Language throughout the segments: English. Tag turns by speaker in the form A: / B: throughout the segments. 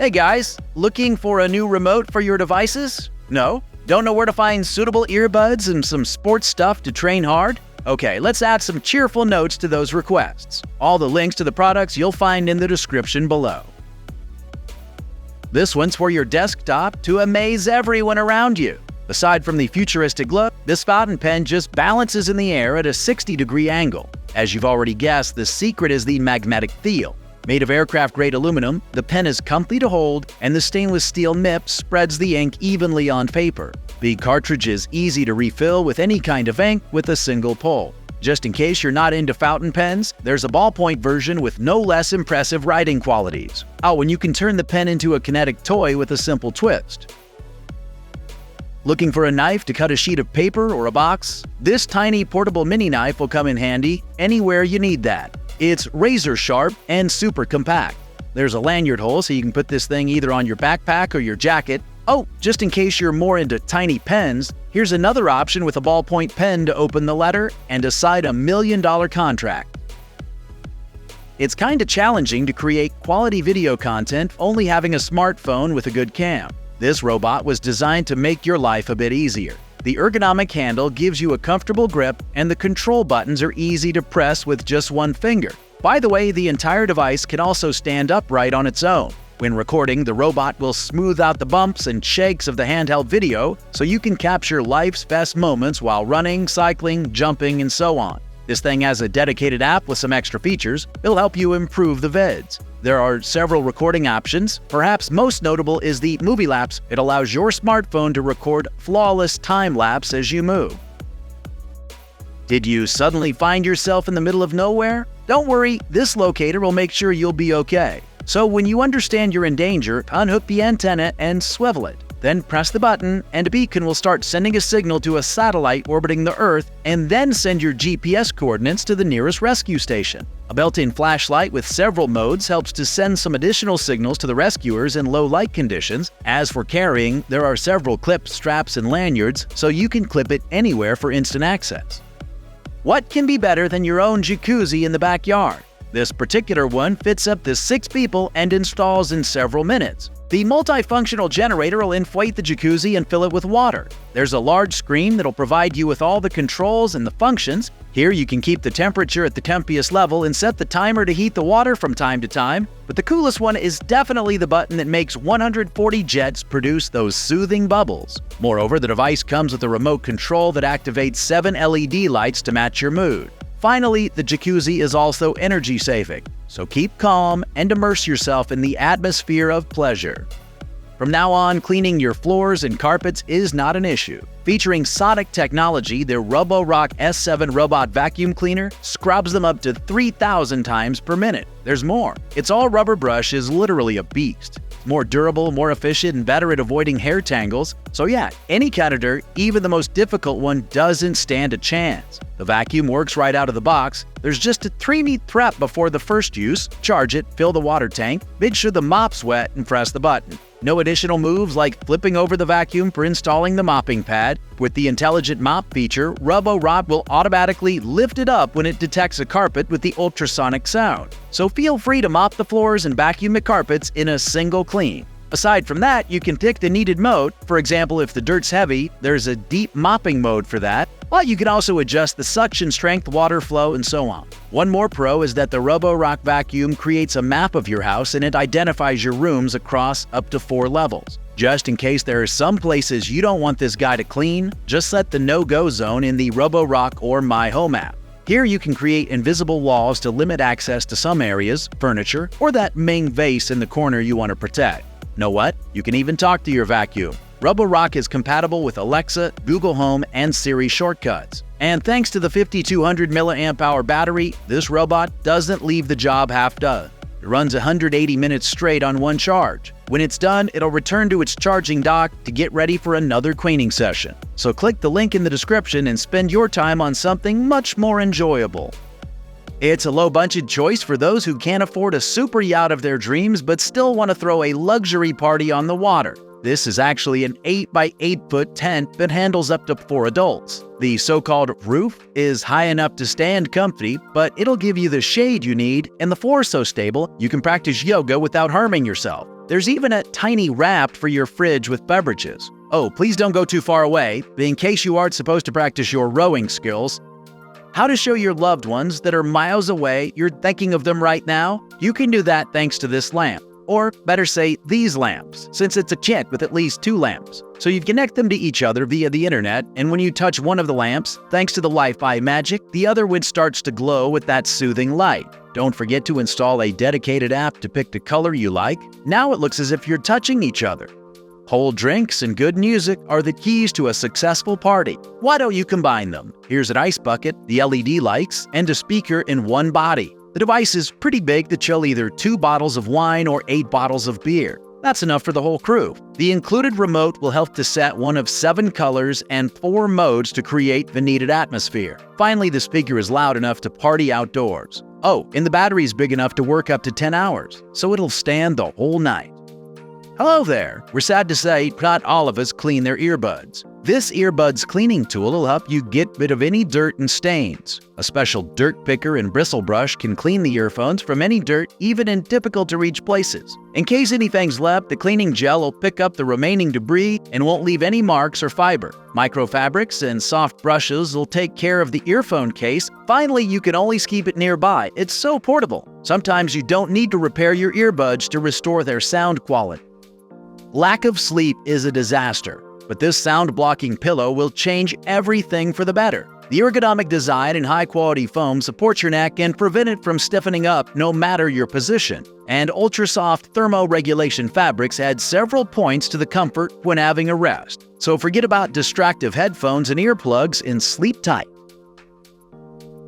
A: Hey guys, looking for a new remote for your devices? No? Don't know where to find suitable earbuds and some sports stuff to train hard? Okay, let's add some cheerful notes to those requests. All the links to the products you'll find in the description below. This one's for your desktop to amaze everyone around you. Aside from the futuristic look, this fountain pen just balances in the air at a 60-degree angle. As you've already guessed, the secret is the magnetic feel. Made of aircraft-grade aluminum, the pen is comfy to hold, and the stainless steel nib spreads the ink evenly on paper. The cartridge is easy to refill with any kind of ink with a single pull. Just in case you're not into fountain pens, there's a ballpoint version with no less impressive writing qualities. Oh, and you can turn the pen into a kinetic toy with a simple twist. Looking for a knife to cut a sheet of paper or a box? This tiny portable mini knife will come in handy anywhere you need that. It's razor sharp and super compact. There's a lanyard hole so you can put this thing either on your backpack or your jacket. Oh, just in case you're more into tiny pens, here's another option with a ballpoint pen to open the letter and decide $1 million contract. It's kinda challenging to create quality video content only having a smartphone with a good cam. This robot was designed to make your life a bit easier. The ergonomic handle gives you a comfortable grip, and the control buttons are easy to press with just one finger. By the way, the entire device can also stand upright on its own. When recording, the robot will smooth out the bumps and shakes of the handheld video so you can capture life's best moments while running, cycling, jumping, and so on. This thing has a dedicated app with some extra features. It'll help you improve the vids. There are several recording options. Perhaps most notable is the Movie Lapse. It allows your smartphone to record flawless time-lapse as you move. Did you suddenly find yourself in the middle of nowhere? Don't worry, this locator will make sure you'll be okay. So when you understand you're in danger, unhook the antenna and swivel it. Then press the button, and a beacon will start sending a signal to a satellite orbiting the Earth, and then send your GPS coordinates to the nearest rescue station. A built-in flashlight with several modes helps to send some additional signals to the rescuers in low light conditions. As for carrying, there are several clips, straps, and lanyards, so you can clip it anywhere for instant access. What can be better than your own jacuzzi in the backyard? This particular one fits up to 6 people and installs in several minutes. The multifunctional generator will inflate the jacuzzi and fill it with water. There's a large screen that'll provide you with all the controls and the functions. Here you can keep the temperature at the tempiest level and set the timer to heat the water from time to time. But the coolest one is definitely the button that makes 140 jets produce those soothing bubbles. Moreover, the device comes with a remote control that activates 7 LED lights to match your mood. Finally, the jacuzzi is also energy-saving, so keep calm and immerse yourself in the atmosphere of pleasure. From now on, cleaning your floors and carpets is not an issue. Featuring sonic technology, the Roborock S7 robot vacuum cleaner scrubs them up to 3,000 times per minute. There's more. Its all-rubber brush is literally a beast. More durable, more efficient, and better at avoiding hair tangles. So yeah, any kind of dirt, even the most difficult one, doesn't stand a chance. The vacuum works right out of the box. There's just a 3-minute prep before the first use. Charge it, fill the water tank, make sure the mop's wet, and press the button. No additional moves like flipping over the vacuum for installing the mopping pad. With the intelligent mop feature, Roborock will automatically lift it up when it detects a carpet with the ultrasonic sound. So feel free to mop the floors and vacuum the carpets in a single clean. Aside from that, you can pick the needed mode. For example, if the dirt's heavy, there's a deep mopping mode for that. But you can also adjust the suction strength, water flow, and so on. One more pro is that the Roborock vacuum creates a map of your house and it identifies your rooms across up to 4 levels. Just in case there are some places you don't want this guy to clean, just set the no-go zone in the Roborock or My Home app. Here you can create invisible walls to limit access to some areas, furniture, or that main vase in the corner you want to protect. Know what? You can even talk to your vacuum. Roborock is compatible with Alexa, Google Home, and Siri shortcuts. And thanks to the 5200 mAh battery, this robot doesn't leave the job half done. It runs 180 minutes straight on one charge. When it's done, it'll return to its charging dock to get ready for another cleaning session. So click the link in the description and spend your time on something much more enjoyable. It's a low-budget choice for those who can't afford a super yacht of their dreams but still want to throw a luxury party on the water. This is actually an 8x8-foot tent that handles up to 4 adults. The so-called roof is high enough to stand comfy, but it'll give you the shade you need, and the floor is so stable you can practice yoga without harming yourself. There's even a tiny raft for your fridge with beverages. Oh, please don't go too far away, in case you aren't supposed to practice your rowing skills. How to show your loved ones that are miles away you're thinking of them right now? You can do that thanks to this lamp. Or better say, these lamps, since it's a kit with at least 2 lamps. So you connect them to each other via the internet, and when you touch one of the lamps, thanks to the Wi-Fi magic, the other one starts to glow with that soothing light. Don't forget to install a dedicated app to pick the color you like. Now it looks as if you're touching each other. Cold drinks and good music are the keys to a successful party. Why don't you combine them? Here's an ice bucket, the LED lights, and a speaker in one body. The device is pretty big to chill either 2 bottles of wine or 8 bottles of beer. That's enough for the whole crew. The included remote will help to set one of 7 colors and 4 modes to create the needed atmosphere. Finally, the speaker is loud enough to party outdoors. Oh, and the battery is big enough to work up to 10 hours, so it'll stand the whole night. Hello there! We're sad to say not all of us clean their earbuds. This earbuds cleaning tool will help you get rid of any dirt and stains. A special dirt picker and bristle brush can clean the earphones from any dirt, even in difficult-to-reach places. In case anything's left, the cleaning gel will pick up the remaining debris and won't leave any marks or fiber. Microfabrics and soft brushes will take care of the earphone case. Finally, you can always keep it nearby. It's so portable. Sometimes you don't need to repair your earbuds to restore their sound quality. Lack of sleep is a disaster, but this sound-blocking pillow will change everything for the better. The ergonomic design and high-quality foam supports your neck and prevent it from stiffening up no matter your position. And ultra-soft thermoregulation fabrics add several points to the comfort when having a rest. So forget about distractive headphones and earplugs and sleep tight.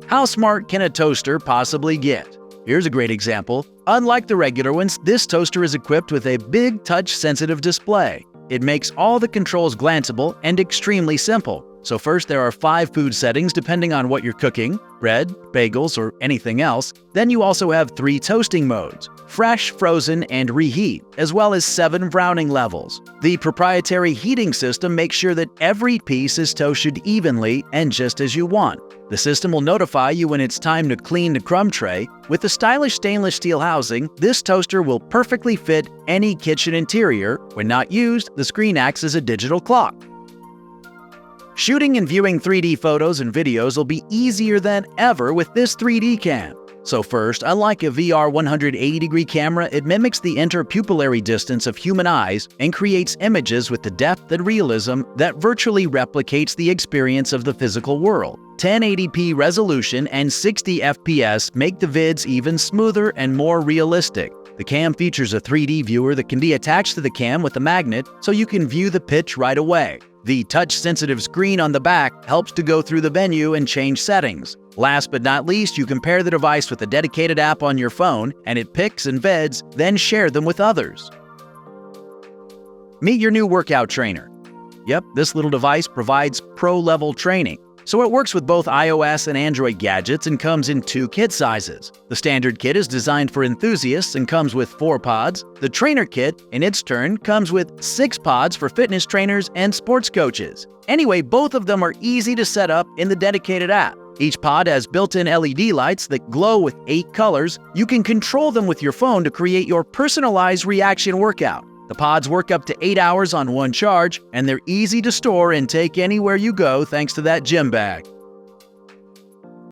A: How smart can a toaster possibly get? Here's a great example. Unlike the regular ones, this toaster is equipped with a big touch-sensitive display. It makes all the controls glanceable and extremely simple. So first, there are 5 food settings depending on what you're cooking: bread, bagels, or anything else. Then you also have 3 toasting modes: fresh, frozen, and reheat, as well as 7 browning levels. The proprietary heating system makes sure that every piece is toasted evenly and just as you want. The system will notify you when it's time to clean the crumb tray. With the stylish stainless steel housing, this toaster will perfectly fit any kitchen interior. When not used, the screen acts as a digital clock. Shooting and viewing 3D photos and videos will be easier than ever with this 3D cam. So first, unlike a VR 180-degree camera, it mimics the interpupillary distance of human eyes and creates images with the depth and realism that virtually replicates the experience of the physical world. 1080p resolution and 60 FPS make the vids even smoother and more realistic. The cam features a 3D viewer that can be attached to the cam with a magnet so you can view the pitch right away. The touch-sensitive screen on the back helps to go through the menu and change settings. Last but not least, you can pair the device with a dedicated app on your phone, and it picks and embeds, then share them with others. Meet your new workout trainer. Yep, this little device provides pro-level training. So it works with both iOS and Android gadgets and comes in 2 kit sizes. The standard kit is designed for enthusiasts and comes with 4 pods. The trainer kit, in its turn, comes with 6 pods for fitness trainers and sports coaches. Anyway, both of them are easy to set up in the dedicated app. Each pod has built-in LED lights that glow with 8 colors. You can control them with your phone to create your personalized reaction workout. The pods work up to 8 hours on one charge, and they're easy to store and take anywhere you go thanks to that gym bag.